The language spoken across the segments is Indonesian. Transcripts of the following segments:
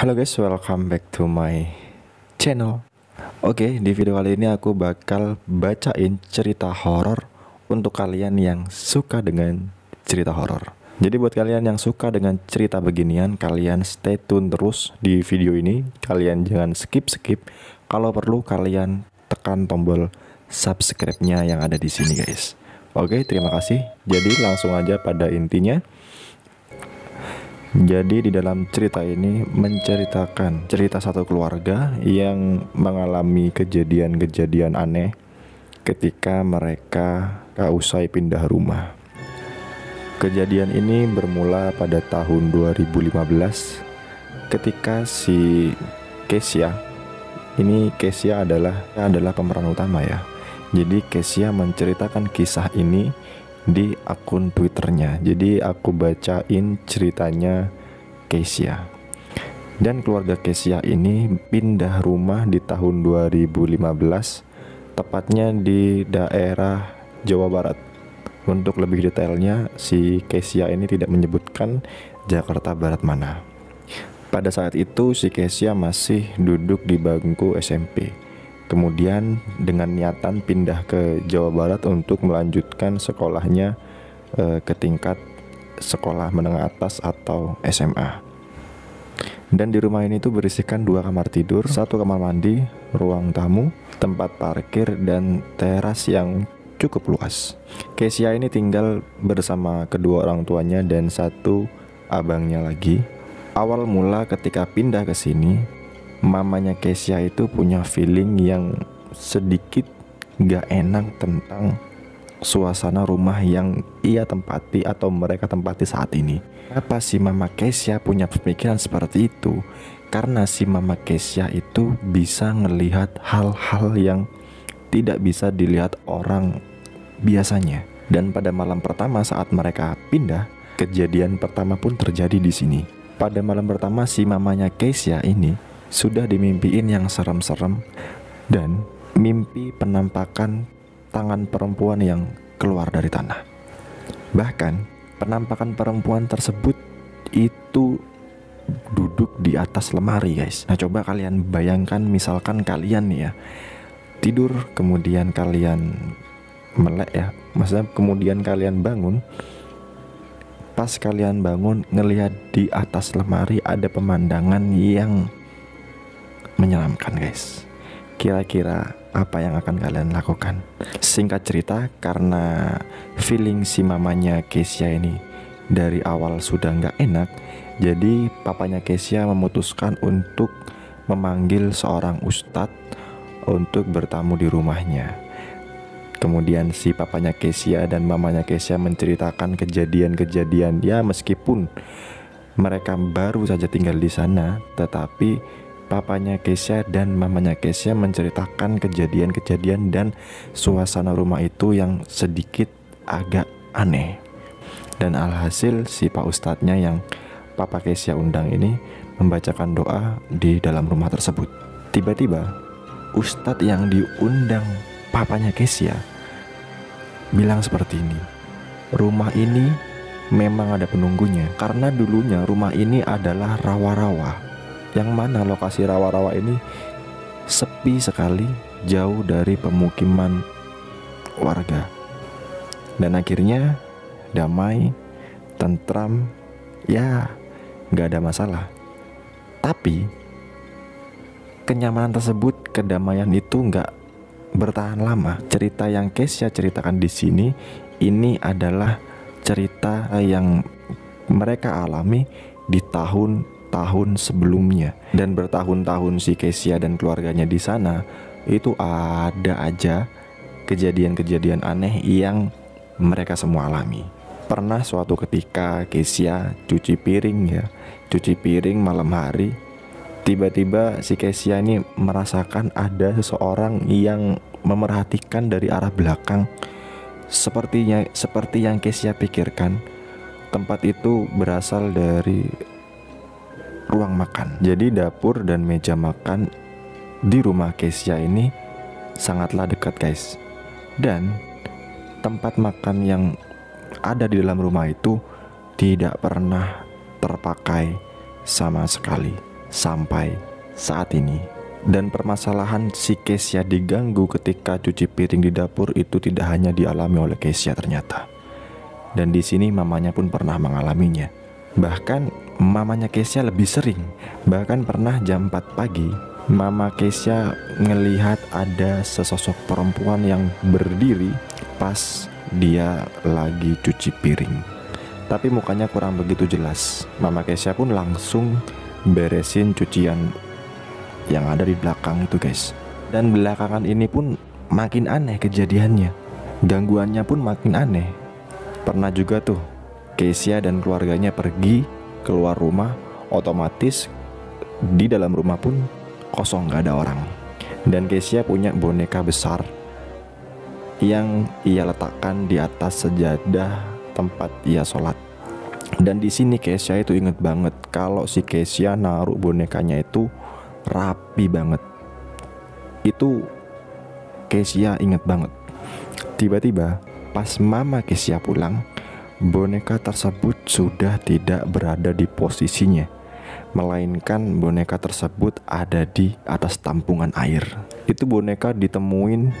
Halo guys, welcome back to my channel. Oke, di video kali ini aku bakal bacain cerita horor untuk kalian yang suka dengan cerita horor. Jadi buat kalian yang suka dengan cerita beginian, kalian stay tune terus di video ini. Kalian jangan skip. Kalau perlu kalian tekan tombol subscribe-nya yang ada di sini guys. Oke, terima kasih. Jadi langsung aja pada intinya. Jadi di dalam cerita ini menceritakan cerita satu keluarga yang mengalami kejadian-kejadian aneh ketika mereka usai pindah rumah. Kejadian ini bermula pada tahun 2015 ketika si Kesia, ini Kesia adalah pemeran utama ya. Jadi Kesia menceritakan kisah ini di akun Twitternya. Jadi aku bacain ceritanya Kesia. Dan keluarga Kesia ini pindah rumah di tahun 2015, tepatnya di daerah Jawa Barat. Untuk lebih detailnya, si Kesia ini tidak menyebutkan Jakarta Barat mana. Pada saat itu si Kesia masih duduk di bangku SMP. Kemudian dengan niatan pindah ke Jawa Barat untuk melanjutkan sekolahnya ke tingkat sekolah menengah atas atau SMA. Dan di rumah ini tuh berisikan 2 kamar tidur, 1 kamar mandi, ruang tamu, tempat parkir, dan teras yang cukup luas. Kesia ini tinggal bersama kedua orang tuanya dan 1 abangnya lagi. Awal mula ketika pindah ke sini, mamanya Kesia itu punya feeling yang sedikit gak enak tentang suasana rumah yang ia tempati atau mereka tempati saat ini. Kenapa si mama Kesia punya pemikiran seperti itu? Karena si mama Kesia itu bisa ngelihat hal-hal yang tidak bisa dilihat orang biasanya. Dan pada malam pertama saat mereka pindah, kejadian pertama pun terjadi di sini. Pada malam pertama si mamanya Kesia ini sudah dimimpiin yang serem-serem dan mimpi penampakan tangan perempuan yang keluar dari tanah. Bahkan penampakan perempuan tersebut itu duduk di atas lemari guys. Nah coba kalian bayangkan, misalkan kalian nih ya tidur, kemudian kalian melek ya, maksudnya kemudian kalian bangun. Pas kalian bangun ngelihat di atas lemari ada pemandangan yang menyeramkan guys. Kira-kira apa yang akan kalian lakukan? Singkat cerita, karena feeling si mamanya Kesia ini dari awal sudah nggak enak, jadi papanya Kesia memutuskan untuk memanggil seorang ustadz untuk bertamu di rumahnya. Kemudian si papanya Kesia dan mamanya Kesia menceritakan kejadian-kejadian ya, meskipun mereka baru saja tinggal di sana, tetapi papanya Kesia dan mamanya Kesia menceritakan kejadian-kejadian dan suasana rumah itu yang sedikit agak aneh. Dan alhasil si Pak Ustadznya yang Papa Kesia undang ini membacakan doa di dalam rumah tersebut. Tiba-tiba Ustadz yang diundang papanya Kesia bilang seperti ini, rumah ini memang ada penunggunya, karena dulunya rumah ini adalah rawa-rawa, yang mana lokasi rawa-rawa ini sepi sekali, jauh dari pemukiman warga. Dan akhirnya damai, tentram, ya gak ada masalah. Tapi kenyamanan tersebut, kedamaian itu gak bertahan lama. Cerita yang Kesia ceritakan di sini ini adalah cerita yang mereka alami di tahun sebelumnya, dan bertahun-tahun si Kesia dan keluarganya di sana itu ada aja kejadian-kejadian aneh yang mereka semua alami. Pernah suatu ketika Kesia cuci piring malam hari, tiba-tiba si Kesia ini merasakan ada seseorang yang memerhatikan dari arah belakang. Seperti yang Kesia pikirkan, tempat itu berasal dari ruang makan. Jadi dapur dan meja makan di rumah Kesia ini sangatlah dekat guys. Dan tempat makan yang ada di dalam rumah itu tidak pernah terpakai sama sekali. sampai saat ini. Dan permasalahan si Kesha diganggu ketika cuci piring di dapur itu tidak hanya dialami oleh Kesha ternyata. Dan di sini mamanya pun pernah mengalaminya. Bahkan mamanya Kesha lebih sering. Bahkan pernah jam 4 pagi mama Kesha ngelihat ada sesosok perempuan yang berdiri pas dia lagi cuci piring. Tapi mukanya kurang begitu jelas. Mama Kesha pun langsung beresin cucian yang ada di belakang itu guys. Dan belakangan ini pun makin aneh kejadiannya. Gangguannya pun makin aneh. Pernah juga tuh Kesha dan keluarganya pergi keluar rumah, otomatis di dalam rumah pun kosong, gak ada orang. Dan Kesha punya boneka besar yang ia letakkan di atas sejadah tempat ia sholat. Dan di sini Kesha itu inget banget kalau si Kesha naruh bonekanya itu rapi banget. Itu Kesha inget banget. Tiba-tiba pas mama Kesha pulang, boneka tersebut sudah tidak berada di posisinya, melainkan boneka tersebut ada di atas tampungan air. Itu boneka ditemuin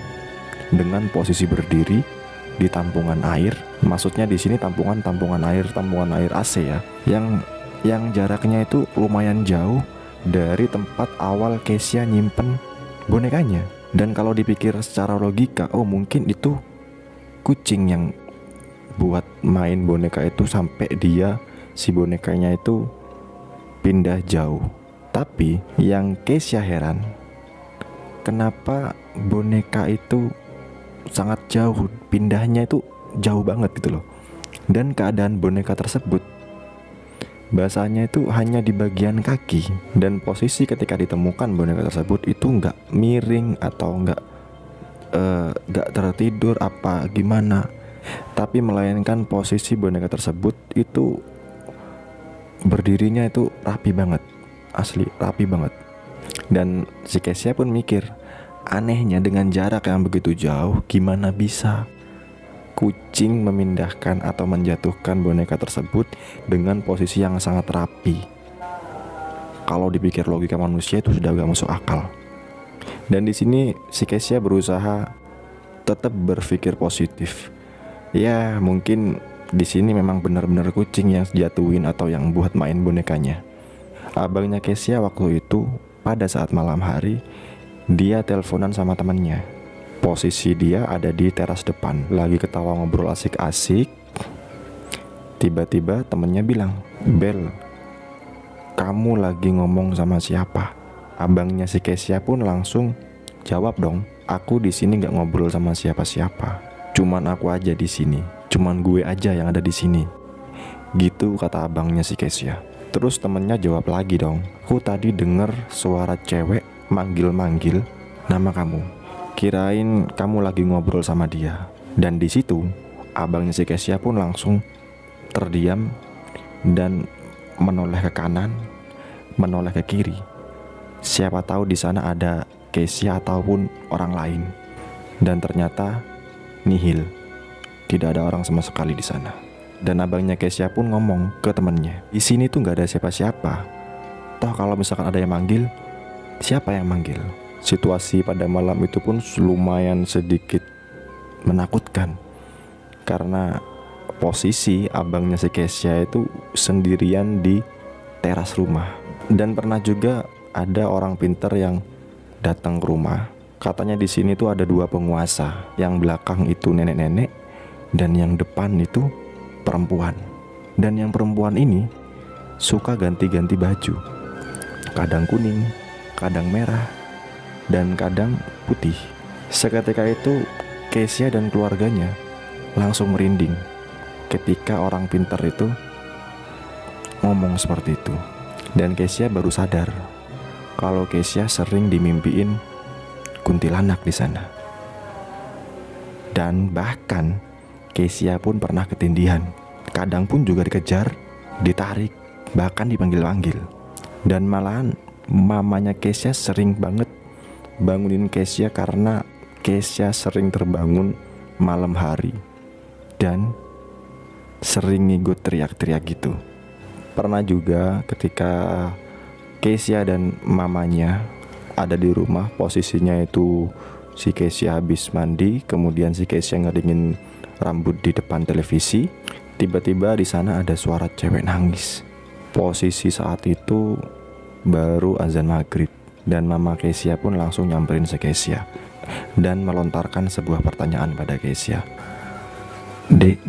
dengan posisi berdiri di tampungan air. Maksudnya di sini tampungan air AC ya, yang jaraknya itu lumayan jauh dari tempat awal Kesha nyimpen bonekanya. Dan kalau dipikir secara logika, oh mungkin itu kucing yang buat main boneka itu sampai si bonekanya itu pindah jauh. Tapi yang Kesha heran, kenapa boneka itu sangat jauh, pindahnya itu jauh banget gitu loh. Dan keadaan boneka tersebut bahasanya itu hanya di bagian kaki. Dan posisi ketika ditemukan boneka tersebut itu nggak miring atau nggak tertidur apa gimana, tapi melainkan posisi boneka tersebut itu berdirinya itu rapi banget, asli rapi banget. Dan si Kesha pun mikir, anehnya dengan jarak yang begitu jauh, gimana bisa kucing memindahkan atau menjatuhkan boneka tersebut dengan posisi yang sangat rapi. Kalau dipikir logika manusia itu sudah gak masuk akal. Dan di sini si Kesha berusaha tetap berpikir positif. Ya mungkin di sini memang benar-benar kucing yang jatuhin atau yang buat main bonekanya. Abangnya Kesha waktu itu pada saat malam hari dia teleponan sama temannya. Posisi dia ada di teras depan, lagi ketawa ngobrol asik-asik. Tiba-tiba temennya bilang, "Bel, kamu lagi ngomong sama siapa?" Abangnya si Kesha pun langsung jawab dong, "Aku di sini nggak ngobrol sama siapa-siapa. Cuman aku aja di sini. Cuman gue aja yang ada di sini." Gitu kata abangnya si Kesha. Terus temennya jawab lagi dong, "Aku tadi denger suara cewek manggil-manggil nama kamu. Kirain kamu lagi ngobrol sama dia." Dan di situ abangnya si Kesha pun langsung terdiam dan menoleh ke kanan, menoleh ke kiri. Siapa tahu di sana ada Kesha ataupun orang lain. Dan ternyata nihil, tidak ada orang sama sekali di sana. Dan abangnya Kesha pun ngomong ke temannya, "Di sini tuh nggak ada siapa-siapa. Toh kalau misalkan ada yang manggil, siapa yang manggil?" Situasi pada malam itu pun lumayan sedikit menakutkan, karena posisi abangnya si Kesha itu sendirian di teras rumah. Dan pernah juga ada orang pintar yang datang ke rumah. Katanya di sini tuh ada 2 penguasa, yang belakang itu nenek-nenek dan yang depan itu perempuan. Dan yang perempuan ini suka ganti-ganti baju, kadang kuning, kadang merah, dan kadang putih. Seketika itu Kesha dan keluarganya langsung merinding ketika orang pintar itu ngomong seperti itu. Dan Kesha baru sadar kalau Kesha sering dimimpiin kuntilanak di sana. Dan bahkan Kesha pun pernah ketindihan, kadang pun juga dikejar, ditarik, bahkan dipanggil-panggil. Dan malahan mamanya Kesha sering banget bangunin Kesha karena Kesha sering terbangun malam hari dan sering ngigut teriak-teriak gitu. Pernah juga ketika Keisha dan mamanya ada di rumah. Posisinya itu si Keisha habis mandi, kemudian si Keisha ngeringin rambut di depan televisi. Tiba-tiba di sana ada suara cewek nangis. Posisi saat itu baru azan maghrib, dan mama Keisha pun langsung nyamperin si Keisha dan melontarkan sebuah pertanyaan pada Keisha. Dek,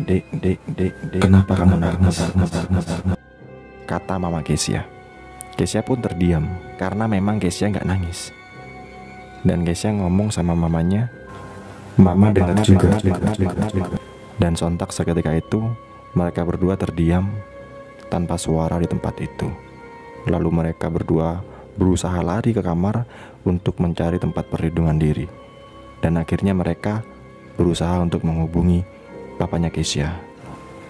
kenapa kamu nangis? Kata mama Keisha. Keisha pun terdiam karena memang Keisha nggak nangis. Dan Keisha ngomong sama mamanya, "Mama dengar juga." Dan sontak seketika itu mereka berdua terdiam tanpa suara di tempat itu. Lalu mereka berdua berusaha lari ke kamar untuk mencari tempat perlindungan diri. Dan akhirnya mereka berusaha untuk menghubungi papanya Keisha.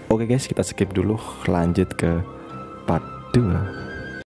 Oke guys, kita skip dulu, lanjut ke part 2.